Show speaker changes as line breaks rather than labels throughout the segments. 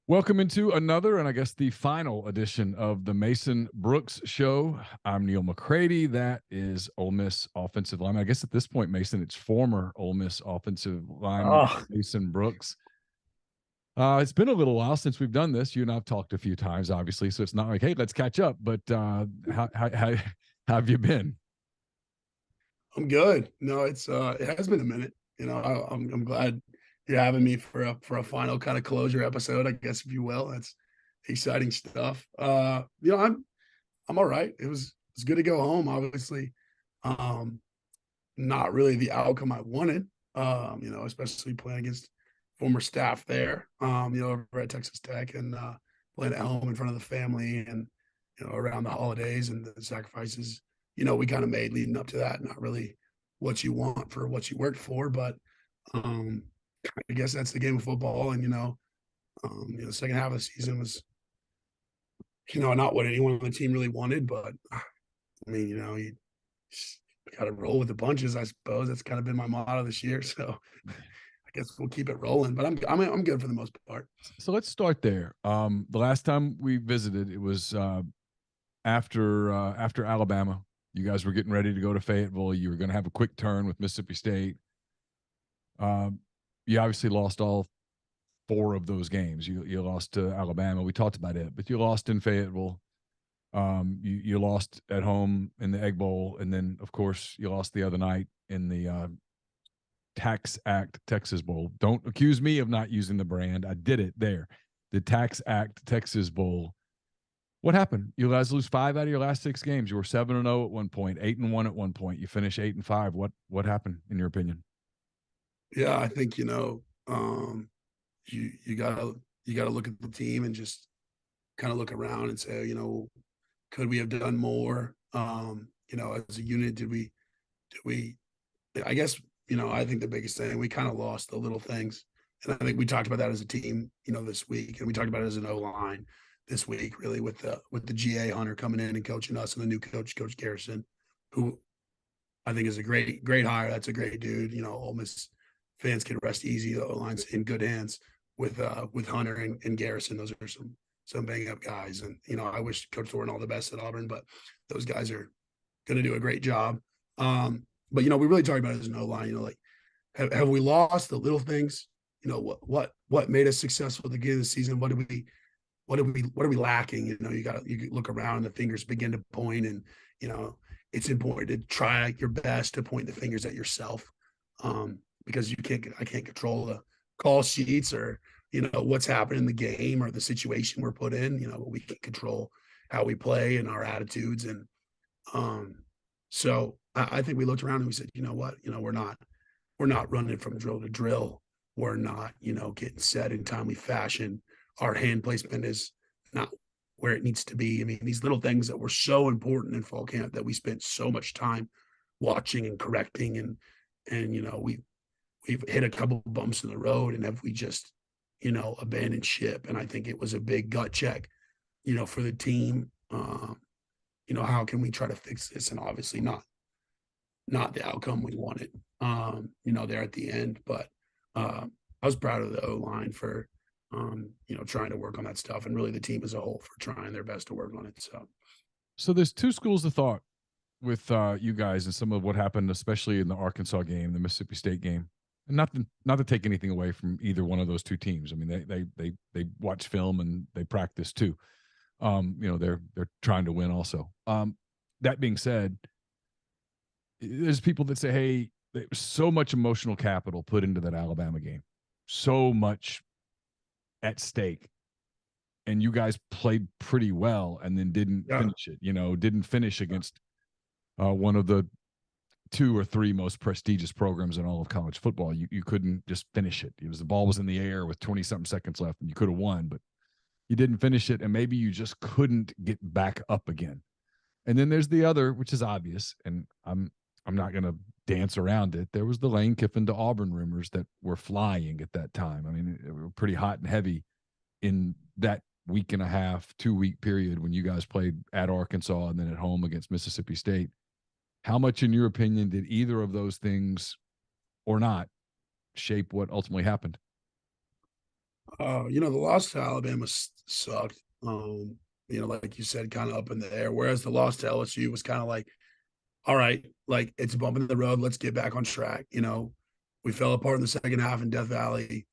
Welcome into another, and I guess the final edition of the Mason Brooks Show. I'm Neal McCready. That is Ole Miss offensive lineman. I guess at this point, Mason, it's former Ole Miss offensive lineman
Oh,
Mason Brooks. It's been a little while since we've done this. You and I've talked a few times, obviously, so it's not like, hey, let's catch up. But how have you been?
I'm good. No, it has been a minute. I'm glad you're having me for a final kind of closure episode, I guess, if you will. That's exciting stuff. I'm all right. It's good to go home, obviously. Um, Not really the outcome I wanted. Especially playing against former staff there, over at Texas Tech and playing at home in front of the family and around the holidays and the sacrifices, we kind of made leading up to that. Not really what you want for what you worked for, but um, I guess that's the game of football. And the second half of the season was, not what anyone on the team really wanted. But I mean, you got to roll with the punches, I suppose. That's kind of been my motto this year. So I guess we'll keep it rolling. But I'm good for the most part.
So let's start there. The last time we visited, it was after Alabama. You guys were getting ready to go to Fayetteville. You were going to have a quick turn with Mississippi State. You obviously lost all four of those games. You lost to Alabama. We talked about it, but you lost in Fayetteville. You lost at home in the Egg Bowl, and then of course you lost the other night in the Tax Act Texas Bowl. Don't accuse me of not using the brand. I did it there. The Tax Act Texas Bowl. What happened? You guys lose 5 out of your last 6 games. You were 7-0 at one point, 8-1 at one point. You finish 8-5. What happened in your opinion?
Yeah, I think you gotta look at the team and just kind of look around and say, could we have done more? As a unit, did we? I guess I think the biggest thing we kind of lost the little things, and I think we talked about that as a team, this week, and we talked about it as an O line this week, really with the GA Hunter coming in and coaching us, and the new coach, Coach Garrison, who I think is a great hire. That's a great dude. Ole Miss fans can rest easy. The O line's in good hands with Hunter and Garrison. Those are some bang up guys, and I wish Coach Thornton all the best at Auburn, but those guys are going to do a great job. But we really talked about it as an O line. Like have we lost the little things? What made us successful at the beginning of the season? What are we lacking? You look around and the fingers begin to point, and it's important to try your best to point the fingers at yourself, because I can't control the call sheets or what's happening in the game or the situation we're put in. But we can control how we play and our attitudes, and so I think we looked around and we said, what, we're not running from drill to drill. We're not getting set in timely fashion. Our hand placement is not where it needs to be. I mean, these little things that were so important in fall camp that we spent so much time watching and correcting, and we've hit a couple bumps in the road, and have we just abandoned ship? And I think it was a big gut check, for the team. How can we try to fix this? And obviously not the outcome we wanted, there at the end. But I was proud of the O line for trying to work on that stuff, and really the team as a whole for trying their best to work on it.
So there's two schools of thought with you guys and some of what happened, especially in the Arkansas game, the Mississippi State game. And not to take anything away from either one of those two teams. I mean, they watch film and they practice too. They're trying to win also. That being said, there's people that say, hey, there was so much emotional capital put into that Alabama game, so much at stake, and you guys played pretty well and then didn't finish it. Didn't finish against one of the 2 or 3 most prestigious programs in all of college football. You couldn't just finish it. The ball was in the air with 20 something seconds left, and you could have won, but you didn't finish it, and maybe you just couldn't get back up again. And then there's the other, which is obvious, and I'm not going to dance around it. There was the Lane Kiffin to Auburn rumors that were flying at that time. I mean, it were pretty hot and heavy in that week and a half, 2-week period when you guys played at Arkansas and then at home against Mississippi State. How much, in your opinion, did either of those things or not shape what ultimately happened?
The loss to Alabama sucked. Like you said, kind of up in the air. Whereas the loss to LSU was kind of like, all right, like it's a bump in the road. Let's get back on track. We fell apart in the second half in Death Valley.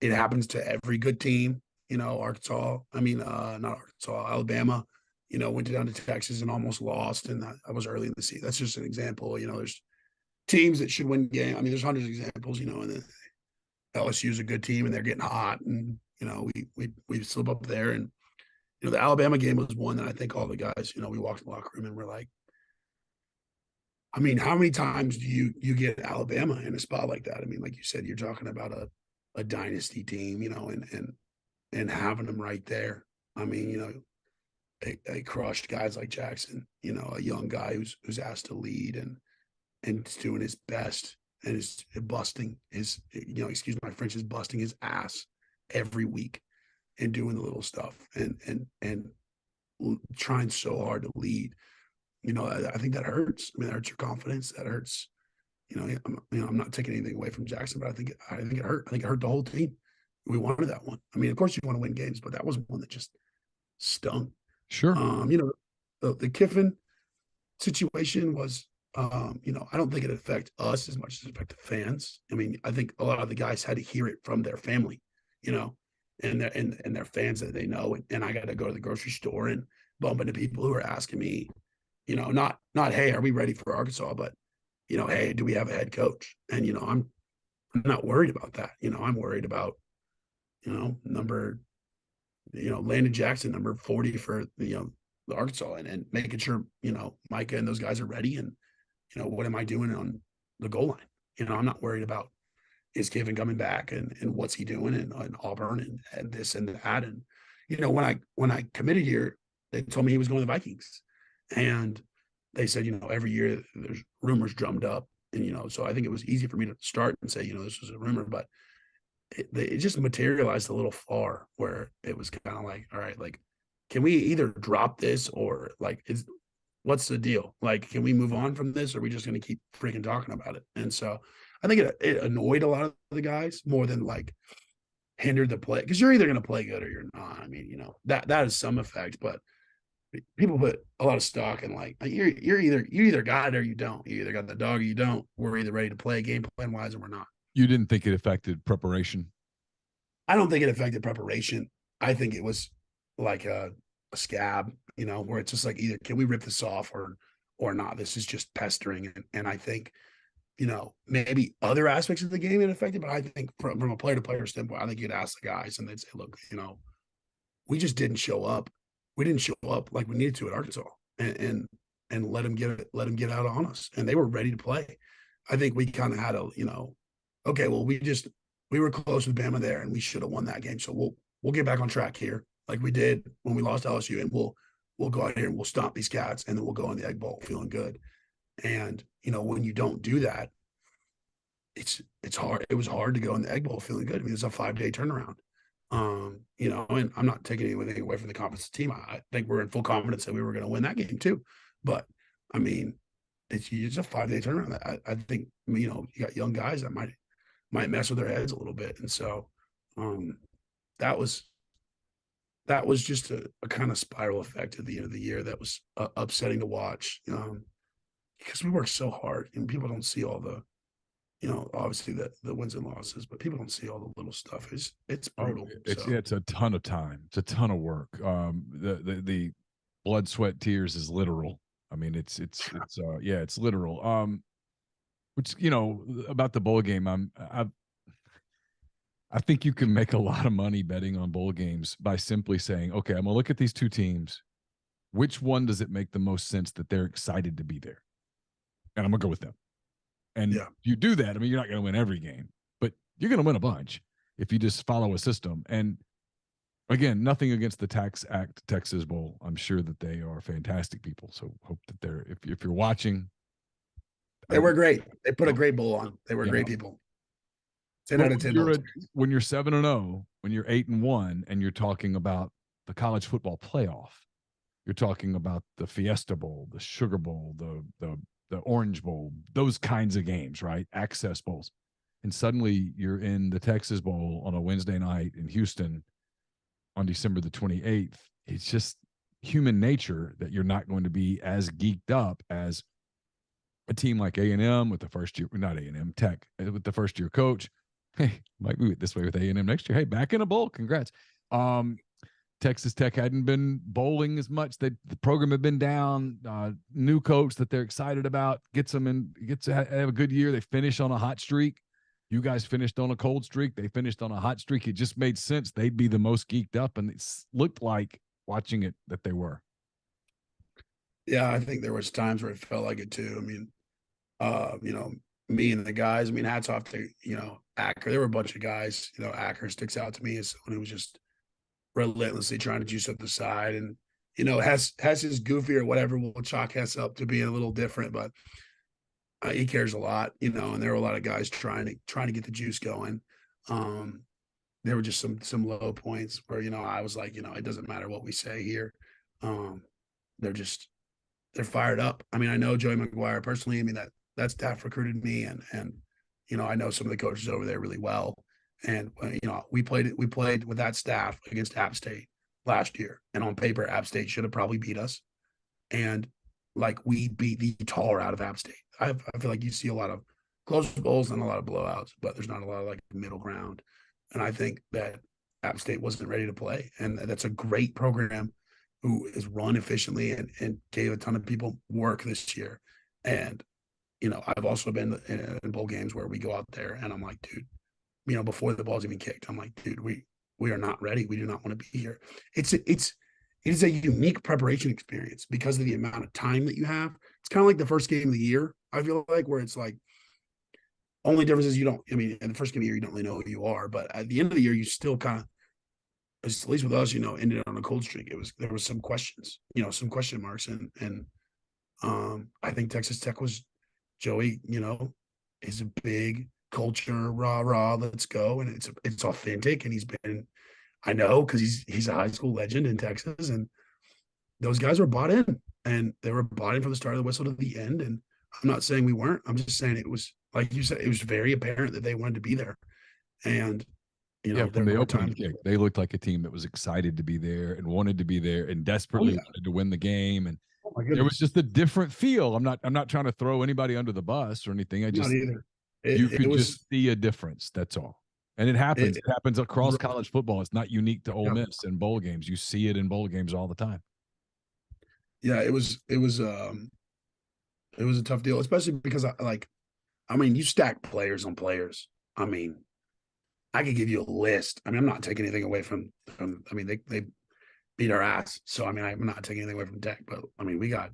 It happens to every good team. Arkansas. I mean, not Arkansas, Alabama. Went down to Texas and almost lost, and that was early in the season. That's just an example. There's teams that should win game. I mean, there's hundreds of examples. And LSU is a good team, and they're getting hot, and we slip up there, and the Alabama game was one that I think all the guys, we walked in the locker room and we're like, I mean, how many times do you get Alabama in a spot like that? I mean, like you said, you're talking about a dynasty team, and having them right there. I mean, they crushed guys like Jackson, a young guy who's asked to lead and is doing his best and is busting his, excuse my French, is busting his ass every week and doing the little stuff and trying so hard to lead. I think that hurts. I mean, that hurts your confidence. That hurts. I'm not taking anything away from Jackson, but I think it hurt. I think it hurt the whole team. We wanted that one. I mean, of course you want to win games, but that was one that just stung.
Sure.
The Kiffin situation was, I don't think it affected us as much as it affected fans. I mean, I think a lot of the guys had to hear it from their family, and their fans that they know. And I got to go to the grocery store and bump into people who are asking me, not hey, are we ready for Arkansas, but hey, do we have a head coach? And I'm not worried about that. I'm worried about number Landon Jackson, number 40 for the Arkansas, and making sure Micah and those guys are ready. And what am I doing on the goal line? I'm not worried about is Kiffin coming back and what's he doing in Auburn and this and that. And when I committed here, they told me he was going to the Vikings, and they said every year there's rumors drummed up, and so I think it was easy for me to start and say this was a rumor, but it just materialized a little far where it was kind of like, all right, like, can we either drop this or like what's the deal? Like, can we move on from this, or are we just going to keep freaking talking about it? And so I think it annoyed a lot of the guys more than like hindered the play, because you're either going to play good or you're not. I mean, that has some effect, but people put a lot of stock in like you either got it or you don't. You either got the dog or you don't. We're either ready to play game plan wise or we're not.
You didn't think it affected preparation?
I don't think it affected preparation. I think it was like a scab, where it's just like either can we rip this off or not. This is just pestering, and I think maybe other aspects of the game it affected, but I think from a player to player standpoint, I think you'd ask the guys and they'd say, look, we just didn't show up. We didn't show up like we needed to at Arkansas, and let them get out on us, and they were ready to play. I think we kind of had okay, well, we were close with Bama there, and we should have won that game. So we'll get back on track here, like we did when we lost LSU, and we'll go out here and we'll stomp these cats, and then we'll go in the Egg Bowl feeling good. And when you don't do that, it's hard. It was hard to go in the Egg Bowl feeling good. I mean, it's a 5-day turnaround. And I'm not taking anything away from the confidence of the team. I think we're in full confidence that we were going to win that game too. But I mean, it's a 5-day turnaround. I think you got young guys that might mess with their heads a little bit, and so that was just a kind of spiral effect at the end of the year that was upsetting to watch, because we worked so hard, and people don't see all the obviously the wins and losses, but people don't see all the little stuff. It's brutal.
It's a ton of time. It's a ton of work. The blood, sweat, tears is literal. I mean, it's literal. Which about the bowl game, I think you can make a lot of money betting on bowl games by simply saying, okay, I'm gonna look at these two teams. Which one does it make the most sense that they're excited to be there? And I'm gonna go with them. And you do that, I mean, you're not going to win every game, but you're going to win a bunch if you just follow a system. And again, nothing against the Tax Act Texas Bowl. I'm sure that they are fantastic people. So hope that they're, if you're watching.
They were great. They put a great bowl on. They were great people. 10 out of 10.
When you're 7-0, when you're 8-1, and you're talking about the college football playoff, you're talking about the Fiesta Bowl, the Sugar Bowl, the Orange Bowl, those kinds of games, right? Access bowls. and suddenly you're in the Texas Bowl on a Wednesday night in Houston on December the 28th. It's just human nature that you're not going to be as geeked up as a team like A&M with the first year, not A&M, Tech, with the first year coach. Hey, might be this way with A&M next year. Hey, back in a bowl. Congrats. Texas Tech hadn't been bowling as much. The program had been down. New coach that they're excited about gets them in, gets to have a good year. They finish on a hot streak. You guys finished on a cold streak. They finished on a hot streak. It just made sense. They'd be the most geeked up, and it looked like watching it that they were.
Yeah, I think there was times where it felt like it too. I mean, me and the guys. I mean, hats off to Acker. There were a bunch of guys. Acker sticks out to me as someone who was just relentlessly trying to juice up the side, and has his goofy or whatever. We'll chalk Hess up to being a little different, but he cares a lot. And there were a lot of guys trying to get the juice going. There were just some low points where I was like, it doesn't matter what we say here. They're fired up. I mean, I know Joey McGuire personally. I mean, that staff recruited me, and I know some of the coaches over there really well. And we played with that staff against App State last year, and on paper, App State should have probably beat us. And like, we beat the tar out of App State. I feel like you see a lot of close bowls and a lot of blowouts, but there's not a lot of like middle ground. And I think that App State wasn't ready to play, and that's a great program who is run efficiently and gave a ton of people work this year. And I've also been in bowl games where we go out there, and I'm like, dude, before the ball's even kicked, I'm like, dude, we are not ready. We do not want to be here. It is a unique preparation experience because of the amount of time that you have. It's kind of like the first game of the year, I feel like, where it's like, only difference is in the first game of the year, you don't really know who you are, but at the end of the year, you still kind of, at least with us, ended on a cold streak. There was some questions, some question marks, and I think Texas Tech was Joey, is a big culture, rah, let's go. And it's authentic. And he's been, I know, because he's a high school legend in Texas. And those guys were bought in, and they were bought in from the start of the whistle to the end. And I'm not saying we weren't. I'm just saying it was, like you said, it was very apparent that they wanted to be there. And,
Yeah, from
there
the
were
opening
times
kick, they looked like a team that was excited to be there and wanted to be there and desperately wanted to win the game. And
oh my
there was
goodness.
just a different feel. I'm not trying to throw anybody under the bus or anything.
Not either.
You
It
could
was,
just see a difference. That's all. And it happens.
it,
It happens across college football. It's not unique to Ole
yeah.
Miss and bowl games. You see it in bowl games all the time.
Yeah, it was a tough deal, especially because you stack players on players. I mean, I could give you a list. I mean, I'm not taking anything away from they beat our ass. So I'm not taking anything away from Tech, but we got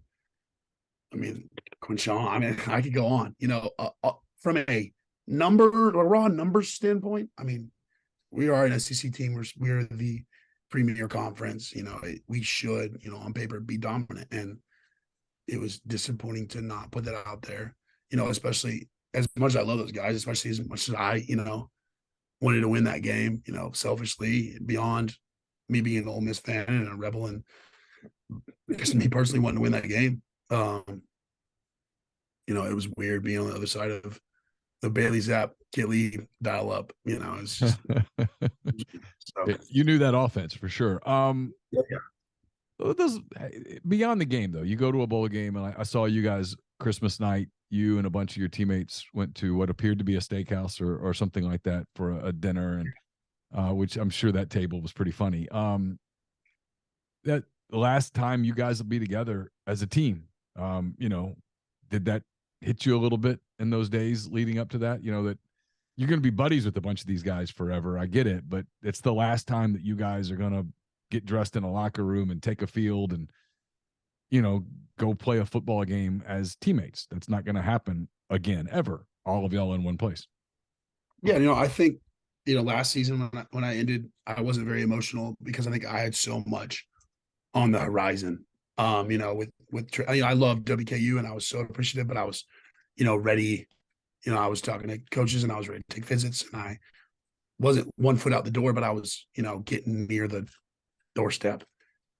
Quinshawn. I could go on. From a raw numbers standpoint, we are an SEC team. We're the premier conference. We should, on paper, be dominant. And it was disappointing to not put that out there, especially as much as I love those guys, especially as much as I, wanted to win that game, selfishly, beyond me being an Ole Miss fan and a Rebel, and just me personally wanting to win that game. It was weird being on the other side of the Bailey Zapp, Kittley dial up. It's just so.
You knew that offense for sure.
Yeah.
Those, beyond the game, though, you go to a bowl game, and I saw you guys Christmas night. You and a bunch of your teammates went to what appeared to be a steakhouse or something like that for a dinner, and which I'm sure that table was pretty funny. That the last time you guys will be together as a team, did that hit you a little bit in those days leading up to that? That you're going to be buddies with a bunch of these guys forever. I get it, but it's the last time that you guys are going to get dressed in a locker room and take a field and go play a football game as teammates. That's not going to happen again, ever. All of y'all in one place.
Yeah. I think, last season when I ended, I wasn't very emotional because I think I had so much on the horizon. I love WKU and I was so appreciative, but I was, ready. I was talking to coaches and I was ready to take visits, and I wasn't 1 foot out the door, but I was, getting near the doorstep.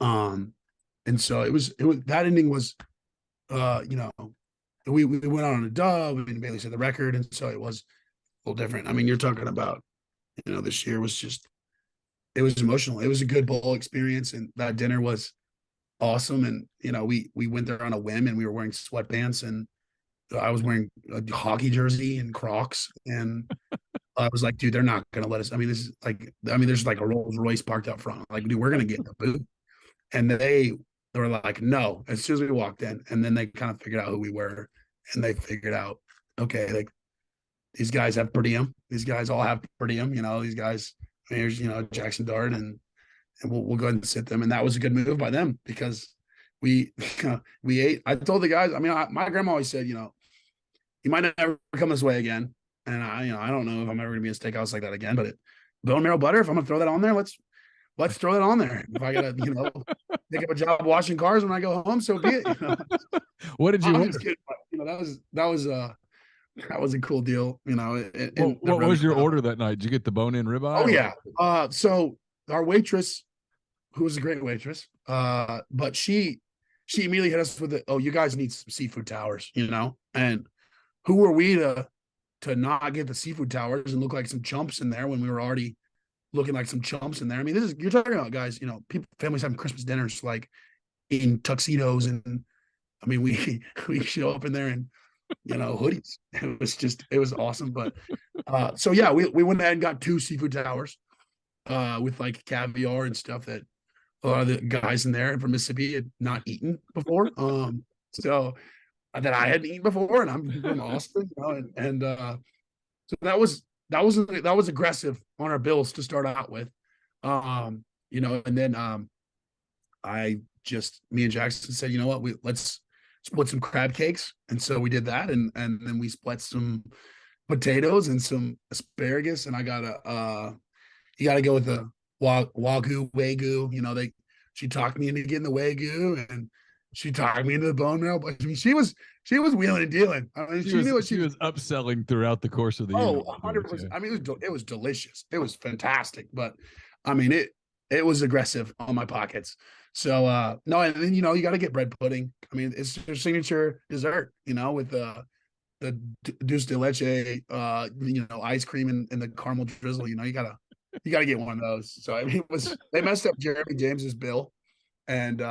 And so it was that ending was, we went out on a dub. Bailey set the record. And so it was little different. I mean, you're talking about, this year was just, it was emotional. It was a good bowl experience, and that dinner was awesome. And we went there on a whim, and we were wearing sweatpants, and I was wearing a hockey jersey and Crocs, and I was like, dude, they're not gonna let us. I mean, this is like, there's like a Rolls Royce parked out front. Like, dude, we're gonna get in the booth. And they were like, no, as soon as we walked in, and then they kind of figured out who we were, and they figured out, okay, like these guys have per diem. These guys all have per diem. These guys. Here's Jackson Dart, and we'll go ahead and sit them. And that was a good move by them because we we ate. I told the guys. I mean, my grandma always said, you might never come this way again. And I don't know if I'm ever gonna be in a steakhouse like that again. But bone marrow butter, if I'm gonna throw that on there, let's throw that on there. If I gotta, pick up a job washing cars when I go home, so be it.
What did you
I'm
order?
just kidding. But, that was a cool deal.
What was your order that night? Did you get the bone-in ribeye?
Oh yeah. So our waitress, who was a great waitress, but she immediately hit us with the, oh, you guys need some seafood towers, and who were we to not get the seafood towers and look like some chumps in there when we were already looking like some chumps in there? I mean, you're talking about guys, people, families having Christmas dinners like in tuxedos, and I mean, we show up in there in hoodies. It was awesome. But so yeah, we went ahead and got 2 seafood towers with like caviar and stuff that a lot of the guys in there from Mississippi had not eaten before. So that I hadn't eaten before, and I'm from Austin, and so that was aggressive on our bills to start out with. And then me and Jackson said, you know what, let's split some crab cakes. And so we did that, and then we split some potatoes and some asparagus, and you gotta go with the wagyu. She talked me into getting the wagyu, and she talked me into the bone marrow. But I mean, she was wheeling and dealing. I mean, she knew what
she was upselling throughout the course of the year.
100%. I mean, it was delicious. It was fantastic. But I mean, it was aggressive on my pockets. So no, and then you got to get bread pudding. I mean, it's their signature dessert. With the dulce de leche, ice cream and the caramel drizzle. You gotta get one of those. So I mean, they messed up Jeremy James's bill, and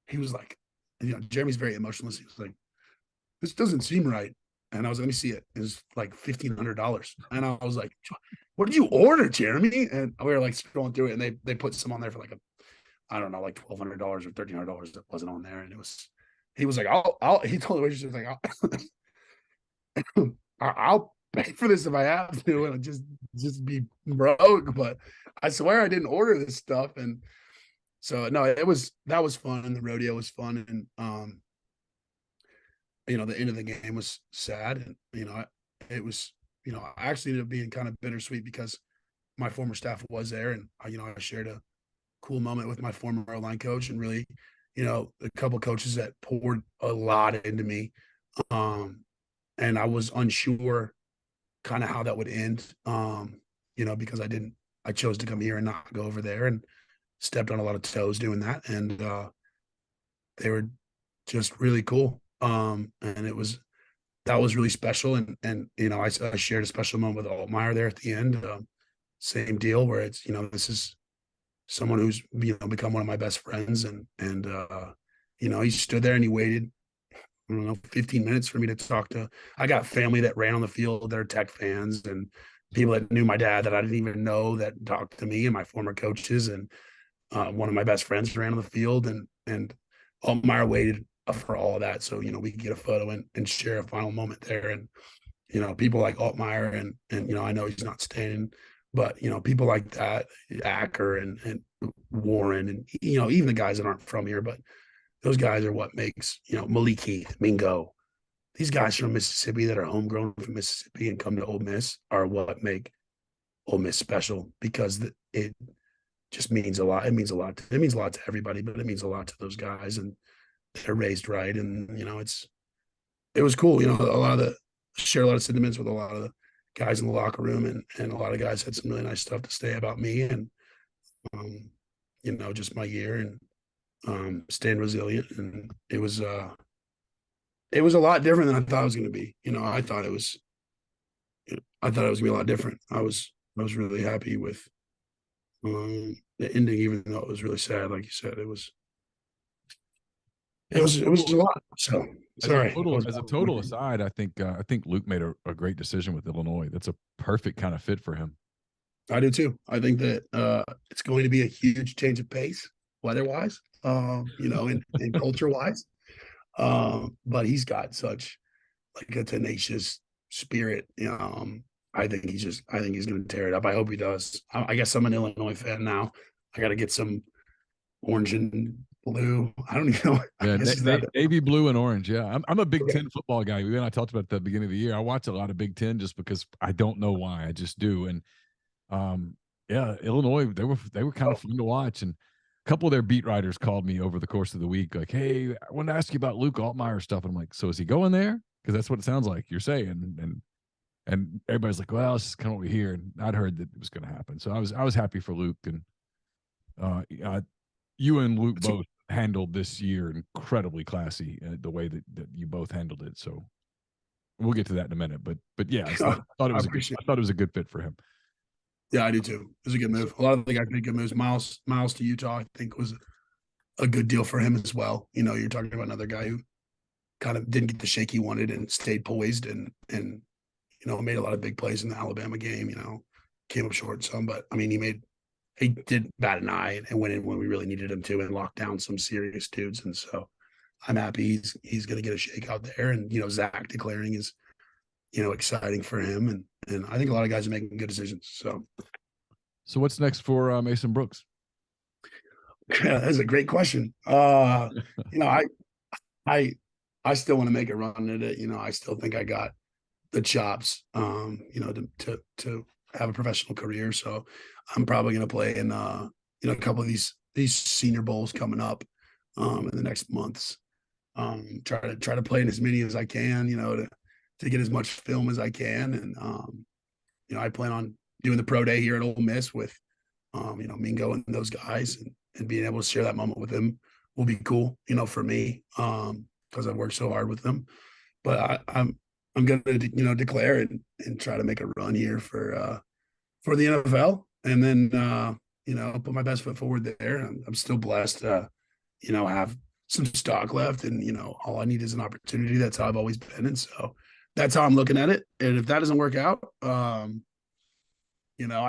he was like, Jeremy's very emotionless. He was like, this doesn't seem right. And I was, let me see it. It was like $1,500. And I was like, what did you order, Jeremy? And we were like scrolling through it, and they put some on there for like I don't know, like $1,200 or $1,300 that wasn't on there. And he was like, he told the waitress, he was like, I'll pay for this if I have to, and just be broke. But I swear I didn't order this stuff. And so no, that was fun, and the rodeo was fun, and the end of the game was sad, and it was I actually ended up being kind of bittersweet because my former staff was there, and I shared a cool moment with my former line coach, and really a couple of coaches that poured a lot into me, and I was unsure kind of how that would end, because I chose to come here and not go over there, and stepped on a lot of toes doing that, and they were just really cool. And that was really special. And I shared a special moment with Altmaier there at the end. Same deal, where it's, this is someone who's, become one of my best friends. And he stood there and he waited, I don't know, 15 minutes for me to talk to. I got family that ran on the field, they're Tech fans, and people that knew my dad that I didn't even know that talked to me, and my former coaches. And one of my best friends ran on the field, and Altmaier waited for all of that, so we could get a photo and share a final moment there. And people like Altmaier, and I know he's not staying, but people like that, Acker and Warren, and even the guys that aren't from here, but those guys are what makes Malik Heath, Mingo, these guys from Mississippi that are homegrown from Mississippi and come to Ole Miss are what make Ole Miss special, because it just means a lot. It means a lot. It means a lot to everybody, but it means a lot to those guys, and they're raised right. And it was cool. Share a lot of sentiments with a lot of the guys in the locker room, and a lot of guys had some really nice stuff to say about me, and just my year, and staying resilient. And it was a lot different than I thought it was going to be. I thought it was I thought it was gonna be a lot different. I was really happy with the ending, even though it was really sad. Like you said, it was it
As a
was it was
total
a lot. So sorry, I was
as a total aside, I think Luke made a great decision with Illinois. That's a perfect kind of fit for him.
I do too. I think that it's going to be a huge change of pace, weather-wise, and culture-wise. But he's got such like a tenacious spirit. I think he's going to tear it up. I hope he does. I guess I'm an Illinois fan now. I got to get some orange and blue. I don't even know. I
Yeah,
guess is that
navy blue and orange. Yeah, I'm a Big
okay?
Ten football guy. We and I talked about it at the beginning of the year. I watch a lot of Big Ten just because I don't know why. I just do. And um, yeah, Illinois they were kind
Oh,
of fun to watch. And a couple of their beat writers called me over the course of the week, like, "Hey, I want to ask you about Luke Altmaier stuff." And I'm like, "So is he going there?" Because that's what it sounds like you're saying. And everybody's like, "Well, it's kind of what we hear." And I'd heard that it was going to happen, so I was happy for Luke. And uh, you and Luke
that's
both handled this year incredibly classy, the way that you both handled it. So we'll get to that in a minute. But yeah,
I appreciate
I
it.
thought it was a good fit for him.
Yeah, I do too. It was a good
So,
move. A lot of the guys made good moves. Miles to Utah, I think was a good deal for him as well. You're talking about another guy who kind of didn't get the shake he wanted and stayed poised and made a lot of big plays in the Alabama game. Came up short some, but I mean he did bat an eye and went in when we really needed him to and locked down some serious dudes. And so I'm happy he's going to get a shake out there. And Zach declaring is exciting for him. And I think a lot of guys are making good decisions. So
so what's next for Mason Brooks?
yeah, that's a great question. You know, I I I still want to make a run at it. I still think I got the chops, to have a professional career. So I'm probably going to play in, a couple of these senior bowls coming up, in the next months. Try to play in as many as I can, to get as much film as I can. And, I plan on doing the pro day here at Ole Miss with, Mingo and those guys and being able to share that moment with them will be cool, for me, because I've worked so hard with them. But I'm going to declare and try to make a run here for the NFL, and then put my best foot forward there. I'm still blessed to have some stock left, and all I need is an opportunity. That's how I've always been, and so that's how I'm looking at it. And if that doesn't work out, I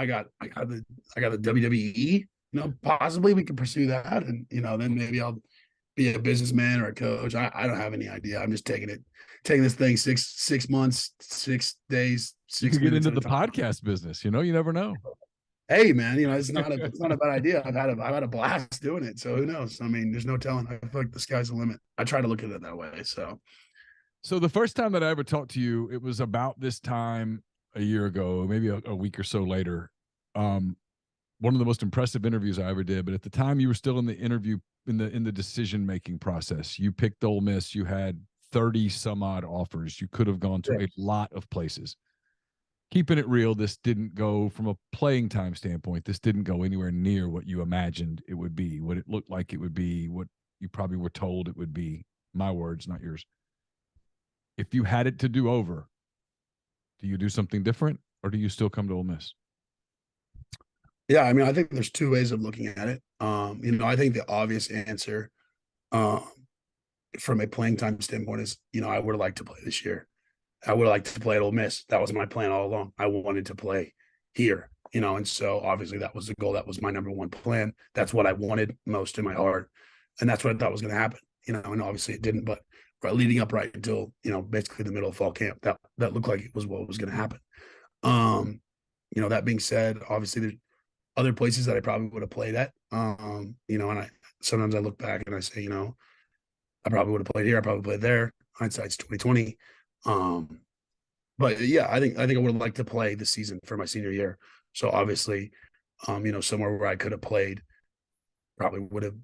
got the WWE. Possibly we could pursue that, and then maybe I'll be a businessman or a coach. I don't have any idea. I'm just taking this thing six months, 6 days,
You could
six
get
minutes
into
at a
the
time.
podcast business. You never know.
Hey man, it's not a bad idea. I've had a blast doing it. So who knows? I mean, there's no telling. I feel like the sky's the limit. I try to look at it that way. So
So the first time that I ever talked to you, it was about this time a year ago, maybe a week or so later. Um, One of the most impressive interviews I ever did. But at the time, you were still in the interview in the decision making process. You picked Ole Miss. You had 30 some odd offers. You could have gone to
yeah.
a lot of places. Keeping it real, this didn't go from a playing time standpoint. This didn't go anywhere near what you imagined it would be, what it looked like it would be, what you probably were told it would be. My words, not yours. If you had it to do over, do you do something different or do you still come to Ole Miss?
Yeah, I mean, I think there's two ways of looking at it. I think the obvious answer, um, from a playing time standpoint is, I would have liked to play this year. I would have liked to play at Ole Miss. That was my plan all along. I wanted to play here, and so obviously that was the goal. That was my number one plan. That's what I wanted most in my heart. And that's what I thought was going to happen, and obviously it didn't, but leading up right until, basically the middle of fall camp, that looked like it was what was going to happen. Um, that being said, obviously there's other places that I probably would have played at. And I sometimes I look back and I say, I probably would have played here. I probably played there. Hindsight's 2020. Um, but yeah, I think I would have liked to play this season for my senior year. So obviously, somewhere where I could have played probably would have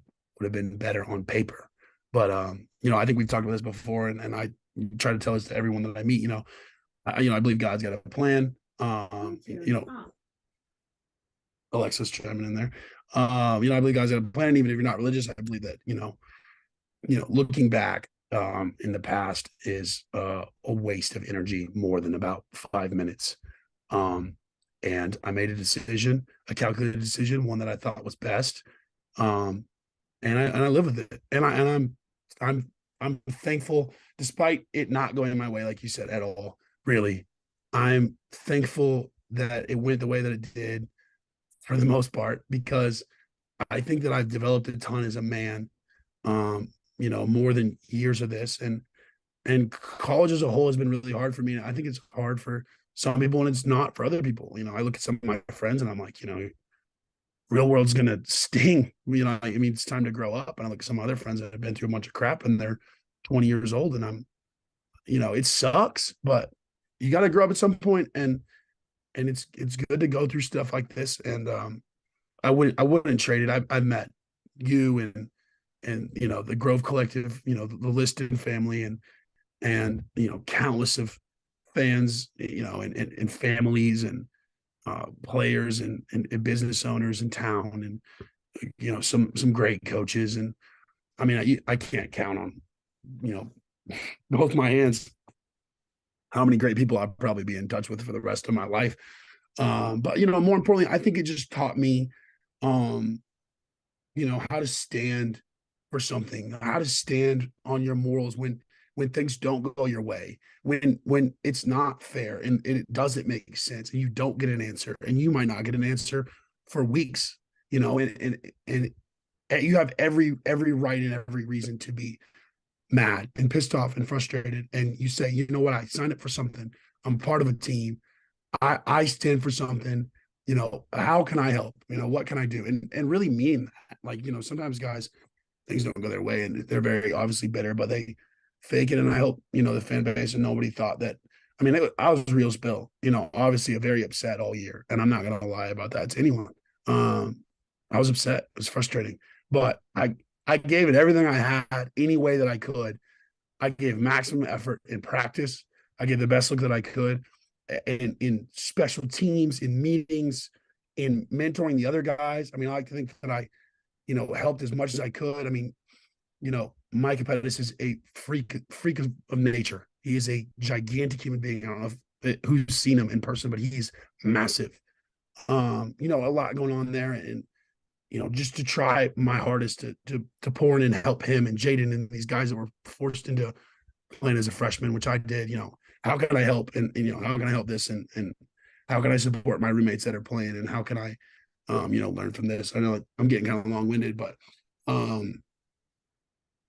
been better on paper. But I think we've talked about this before, and I try to tell this to everyone that I meet. I believe God's got a plan. Alexa's chiming in there. I believe God's got a plan. Even if you're not religious, I believe that looking back, in the past is a waste of energy more than about 5 minutes. Um, and I made a calculated decision, one that I thought was best. Um, and I live with it. And I'm thankful, despite it not going my way, like you said, at all. Really, I'm thankful that it went the way that it did for the most part, because I think that I've developed a ton as a man. More than years of this, and college as a whole has been really hard for me. I think it's hard for some people, and it's not for other people. I look at some of my friends, and I'm like, real world's gonna sting. I mean, it's time to grow up. And I look at some other friends that have been through a bunch of crap, and they're 20 years old, and it sucks, but you got to grow up at some point, and it's good to go through stuff like this. And I wouldn't trade it. I've met you and the Grove Collective, the Liston family, and countless of fans, and families, and players, and business owners in town, and some great coaches. And I mean, I can't count on both my hands how many great people I'll probably be in touch with for the rest of my life. But more importantly, I think it just taught me, um, how to stand for something, how to stand on your morals when things don't go your way, when it's not fair, and it doesn't make sense, and you don't get an answer, and you might not get an answer for weeks, and you have every right and every reason to be mad and pissed off and frustrated. And you say, you know what, I signed up for something. I'm part of a team. I stand for something. How can I help? What can I do? And really mean that. Like, sometimes guys, things don't go their way, and they're very obviously bitter, but they fake it. And I hope, the fan base and nobody thought that. I mean, I was real spill, obviously a very upset all year. And I'm not going to lie about that to anyone. I was upset. It was frustrating, but I gave it everything I had any way that I could. I gave maximum effort in practice. I gave the best look that I could in special teams, in meetings, in mentoring the other guys. I mean, I like to think that I, helped as much as I could. I mean, Mike Pettis is a freak of nature. He is a gigantic human being. I don't know who's seen him in person, but he's massive. A lot going on there, and just to try my hardest to pour in and help him and Jaden and these guys that were forced into playing as a freshman, which I did. How can I help? And how can I help this? And how can I support my roommates that are playing? And how can I, learn from this? I know I'm getting kind of long winded, but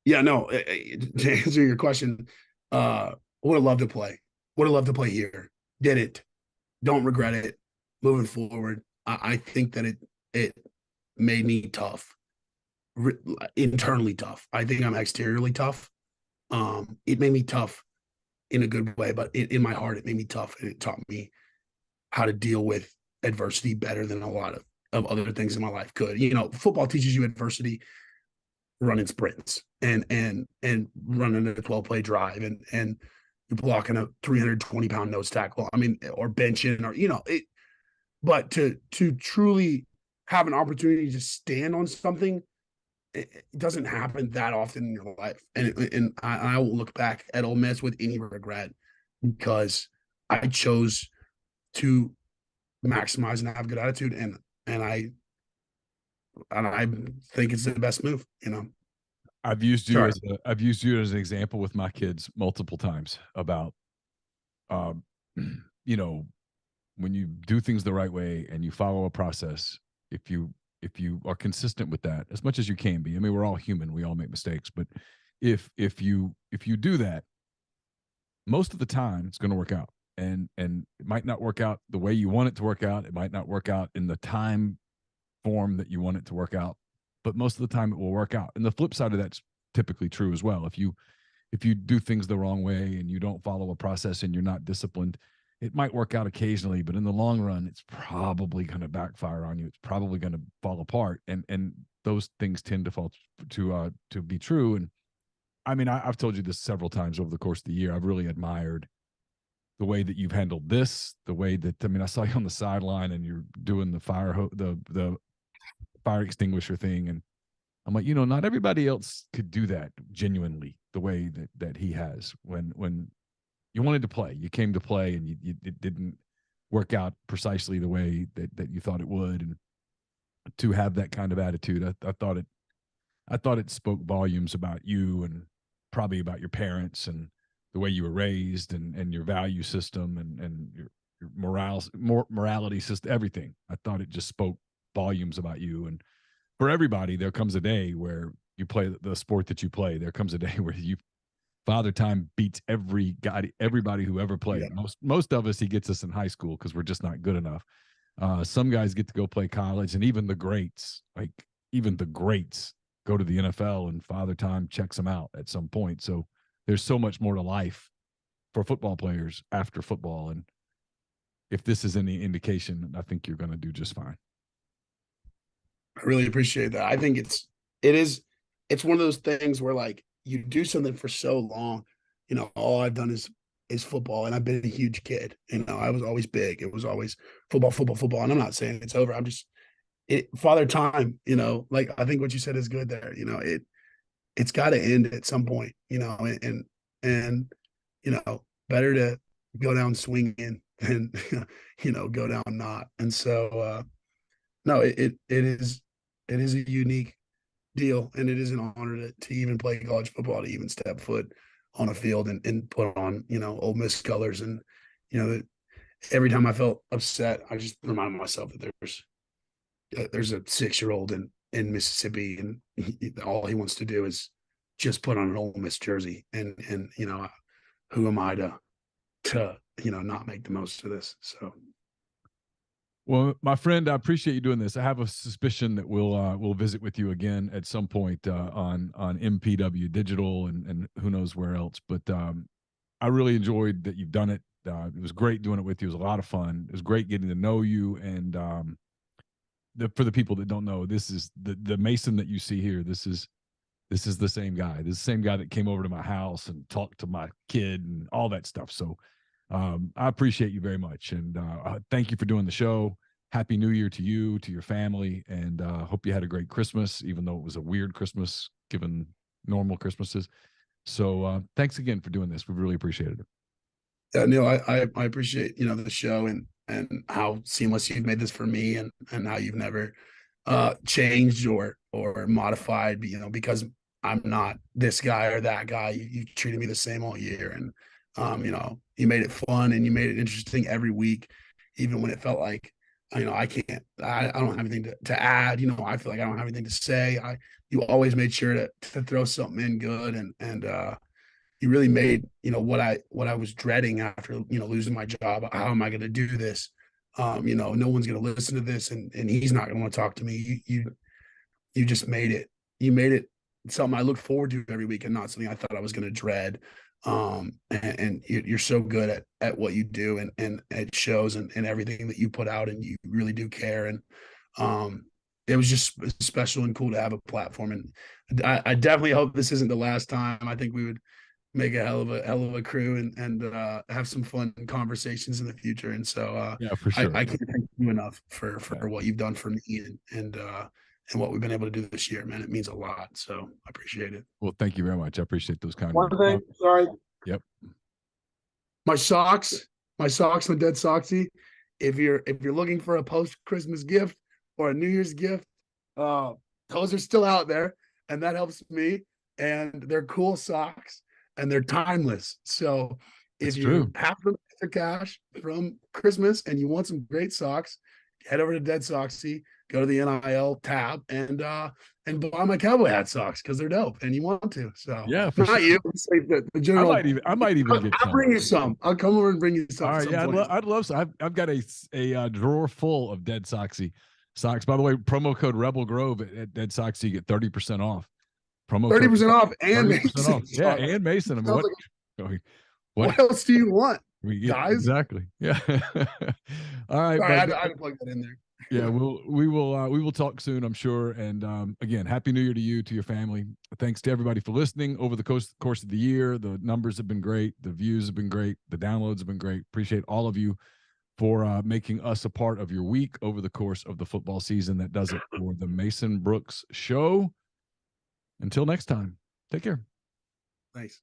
yeah, no. To answer your question, would have loved to play. Would have loved to play here. Did it? Don't regret it. Moving forward, I think that it made me tough, internally tough. I think I'm exteriorly tough. It made me tough in a good way, but in my heart, it made me tough, and it taught me how to deal with adversity better than a lot of other things in my life could. Football teaches you adversity, running sprints, and running a 12 play drive, and you're blocking a 320-pound nose tackle. I mean, or benching, or it. But to truly have an opportunity to stand on something, it doesn't happen that often in your life. And I will look back at Ole Miss with any regret, because I chose to maximize and have a good attitude, and I think it's the best move. Sorry.
I've used you as an example with my kids multiple times about, um, you know, when you do things the right way and you follow a process, if you are consistent with that as much as you can be. I mean, we're all human, we all make mistakes, but if you do that, most of the time it's going to work out. And it might not work out the way you want it to work out. It might not work out in the time form that you want it to work out, but most of the time it will work out. And the flip side of that's typically true as well. If you do things the wrong way and you don't follow a process and you're not disciplined, it might work out occasionally, but in the long run, it's probably going to backfire on you. It's probably going to fall apart. And those things tend to fall to be true. And I mean, I've told you this several times over the course of the year. I've really admired the way that you've handled this, the way that, I mean, I saw you on the sideline and you're doing the the fire extinguisher thing. And I'm like, not everybody else could do that genuinely the way that he has. When you wanted to play, you came to play, and you it didn't work out precisely the way that you thought it would, and to have that kind of attitude. I thought it spoke volumes about you, and probably about your parents and the way you were raised, and your value system, and your morality system, everything. I thought it just spoke volumes about you. And for everybody, there comes a day where you play the sport that you play. There comes a day where you Father Time beats everybody who ever
Yeah.
played. Most of us, he gets us in high school because we're just not good enough. Some guys get to go play college, and even the greats, go to the NFL, and Father Time checks them out at some point. So there's so much more to life for football players after football. And if this is any indication, I think you're going to do just fine.
I really appreciate that. I think it's one of those things where like you do something for so long, all I've done is football, and I've been a huge kid. I was always big. It was always football, football, football. And I'm not saying it's over. I'm just Father Time, like I think what you said is good there. It's got to end at some point, and better to go down swinging than go down not. And so no, it is a unique deal, and it is an honor to even play college football, to even step foot on a field and put on Ole Miss colors. And that every time I felt upset, I just reminded myself that there's a 6-year-old in Mississippi, and all he wants to do is just put on an Ole Miss jersey, and who am I to not make the most of this? So.
Well, my friend, I appreciate you doing this. I have a suspicion that we'll visit with you again at some point on MPW Digital, and who knows where else. But I really enjoyed that you've done it. It was great doing it with you. It was a lot of fun. It was great getting to know you. And for the people that don't know, this is the Mason that you see here. This is the same guy. This is the same guy that came over to my house and talked to my kid and all that stuff. So I appreciate you very much. And thank you for doing the show. Happy New Year to you, to your family. And hope you had a great Christmas, even though it was a weird Christmas given normal Christmases. So thanks again for doing this. We really appreciated it.
Yeah, Neal, I appreciate, the show, and how seamless you've made this for me, and how you've never changed or modified, because I'm not this guy or that guy. You treated me the same all year. And you made it fun, and you made it interesting every week, even when it felt like, I don't have anything to add. I feel like I don't have anything to say. You always made sure to throw something in good, and you really made, what I was dreading after, losing my job. How am I going to do this? No one's going to listen to this, and he's not going to want to talk to me. You just made it. You made it something I look forward to every week, and not something I thought I was going to dread. And you're so good at what you do, and it shows, and everything that you put out, and you really do care. And it was just special and cool to have a platform. And I definitely hope this isn't the last time. I think we would make a hell of a crew, and have some fun conversations in the future. And so
Yeah, for sure.
I can't thank you enough for what you've done for me, and what we've been able to do this year, man. It means a lot. So I appreciate it.
Well, thank you very much. I appreciate those kind
One
words.
thing, sorry.
Yep.
My socks, my Dead Soxy. If you're looking for a post Christmas gift or a New Year's gift, those are still out there, and that helps me. And they're cool socks, and they're timeless. So if you have some extra cash from Christmas and you want some great socks, head over to Dead Soxy, go to the NIL tab, and buy my cowboy hat socks, because they're dope, and you want to. So
yeah,
for not
sure.
you, the general.
I might even get some.
I'll bring you some. I'll come over and bring you some.
All right, yeah, I'd love some. I've got a drawer full of Dead Soxy socks. By the way, promo code Rebel Grove at Dead Soxy, you get 30% off.
Promo 30% off, and 30% Mason.
Off. Yeah, and Mason. I mean,
what else do you want, guys?
Exactly. Yeah. All right.
Sorry, I had to plug that in there.
Yeah, we will talk soon, I'm sure. And again, Happy New Year to you, to your family. Thanks to everybody for listening over the course of the year. The numbers have been great. The views have been great. The downloads have been great. Appreciate all of you for making us a part of your week over the course of the football season. That does it for the Mason Brooks Show. Until next time, take care.
Thanks.